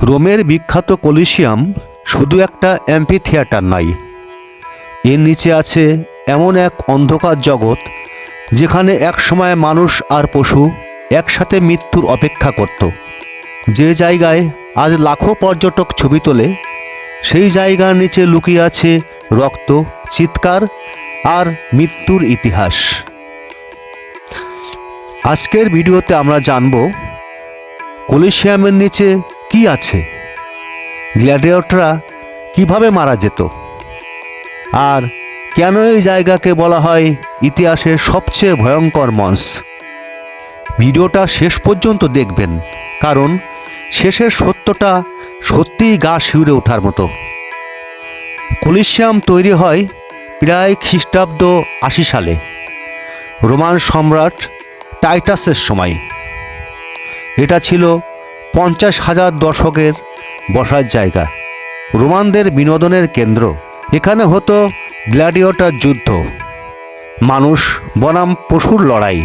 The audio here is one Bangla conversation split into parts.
রোমের বিখ্যাত কলিসিয়াম শুধু একটা অ্যাম্ফিথিয়েটার নয়, এর নিচে আছে এমন এক অন্ধকার জগৎ যেখানে একসময় মানুষ আর পশু একসাথে মৃত্যুর অপেক্ষা করত। যে জায়গায় আজ লাখো পর্যটক ছবি তোলে, সেই জায়গার নিচে লুকিয়ে আছে রক্ত, চিৎকার আর মৃত্যুর ইতিহাস। আজকের ভিডিওতে আমরা জানব কলিসিয়ামের নিচে কি আছে, গ্ল্যাডিয়েটররা কিভাবে মারা যেত, আর কেন এই জায়গাকে বলা হয় ইতিহাসের সবচেয়ে ভয়ঙ্কর মঞ্চ। ভিডিওটা শেষ পর্যন্ত দেখবেন, কারণ শেষের সত্যটা সত্যিই গা শিউরে ওঠার মতো। কলিসিয়াম তৈরি হয় প্রায় খ্রিস্টাব্দ 80 সালে রোমান সম্রাট টাইটাসের সময়। এটা ছিল 50,000 দর্শকের বসার জায়গা, রোমানদের বিনোদনের কেন্দ্র। এখানে হতো গ্ল্যাডিয়েটর যুদ্ধ, মানুষ বনাম পশুর লড়াই,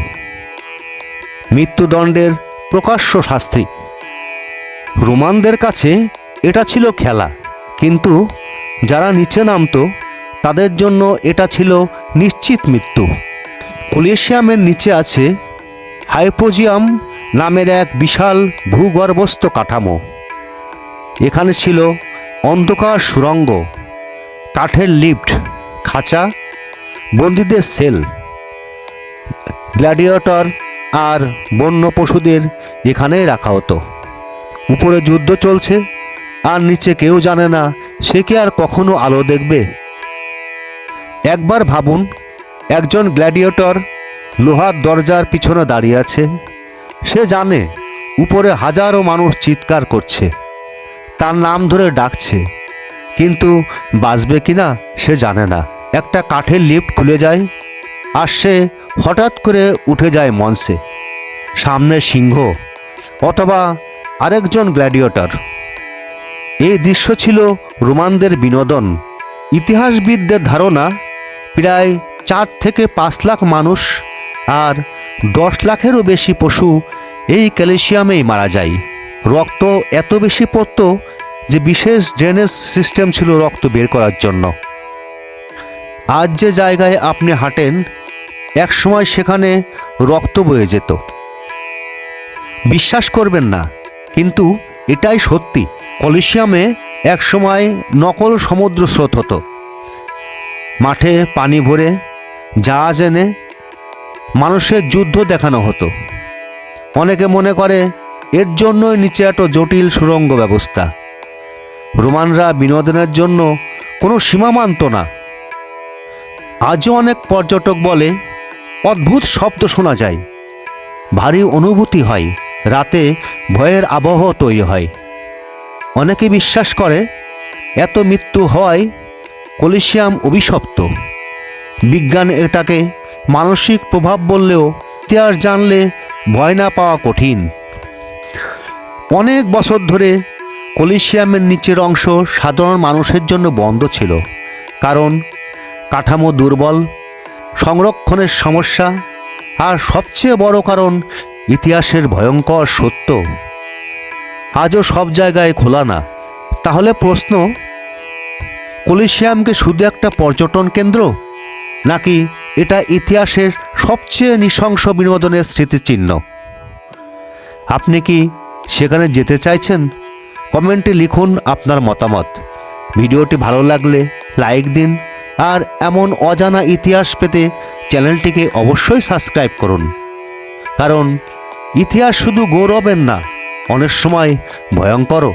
মৃত্যুদণ্ডের প্রকাশ্য শাস্তি। রোমানদের কাছে এটা ছিল খেলা, কিন্তু যারা নিচে নামতো তাদের জন্য এটা ছিল নিশ্চিত মৃত্যু। কলিসিয়ামের নিচে আছে হাইপোজিয়াম নামের এক বিশাল ভূগর্ভস্থ কাঠামো। এখানে ছিল অন্ধকার সুড়ঙ্গ, কাঠের লিফট, খাঁচা, বন্দীদের সেল। গ্ল্যাডিয়েটর আর বন্য পশুদের এখানেই রাখা হতো। উপরে যুদ্ধ চলছে, আর নিচে কেউ জানে না সে কি আর কখনো আলো দেখবে। একবার ভাবুন, একজন গ্ল্যাডিয়েটর লোহার দরজার পিছনে দাঁড়িয়ে আছে। সে জানে উপরে হাজারো মানুষ চিৎকার করছে, তার নাম ধরে ডাকছে, কিন্তু বাঁচবে কিনা সে জানে না। একটা কাঠের লিফট খুলে যায়, আর সে হঠাৎ করে উঠে যায় মঞ্চে। সামনে সিংহ অথবা আরেকজন গ্ল্যাডিয়েটর। এই দৃশ্য ছিল রোমানদের বিনোদন। ইতিহাসবিদদের ধারণা প্রায় 4 থেকে 5 লাখ মানুষ আর 10 লাখেরও বেশি পশু এই কলিসিয়ামেই মারা যায়। রক্ত এত বেশি পড়ত যে বিশেষ ড্রেনেজ সিস্টেম ছিল রক্ত বের করার জন্য। আজ যে জায়গায় আপনি হাঁটেন, একসময় সেখানে রক্ত বয়ে যেত। বিশ্বাস করবেন না, কিন্তু এটাই সত্যি। কলিসিয়ামে একসময় নকল সমুদ্র স্রোত হতো। মাঠে পানি ভরে জাহাজ এনে মানুষের যুদ্ধ দেখানো হতো। অনেকে মনে করে এর জন্যই নিচে এত জটিল সুড়ঙ্গ ব্যবস্থা। রোমানরা বিনোদনের জন্য কোনো সীমা মানত না। আজও অনেক পর্যটক বলে অদ্ভুত শব্দ শোনা যায়, ভারী অনুভূতি হয়, রাতে ভয়ের আবহ তৈরি হয়। অনেকে বিশ্বাস করে এত মৃত্যু হয় কলিসিয়াম অভিশপ্ত। বিজ্ঞান এটাকে মানসিক প্রভাব বললেও ইতিহাস জানলে ভয় না পাওয়া কঠিন। অনেক বছর ধরে কলিসিয়ামের নিচের অংশ সাধারণ মানুষের জন্য বন্ধ ছিল, কারণ কাঠামো দুর্বল, সংরক্ষণের সমস্যা, আর সবচেয়ে বড় কারণ ইতিহাসের ভয়ঙ্কর সত্য আজও সব জায়গায় খোলা না। তাহলে প্রশ্ন, কলিসিয়ামকে শুধু একটা পর্যটন কেন্দ্র, নাকি এটা ইতিহাসের সবচেয়ে নৃশংস বিনোদনের স্মৃতিচিহ্ন? আপনি কি সেখানে যেতে চাইছেন? কমেন্টে লিখুন আপনার মতামত। ভিডিওটি ভালো লাগলে লাইক দিন, আর এমন অজানা ইতিহাস পেতে চ্যানেলটিকে অবশ্যই সাবস্ক্রাইব করুন, কারণ ইতিহাস শুধু গৌরবের না, অনেক সময় ভয়ঙ্করও।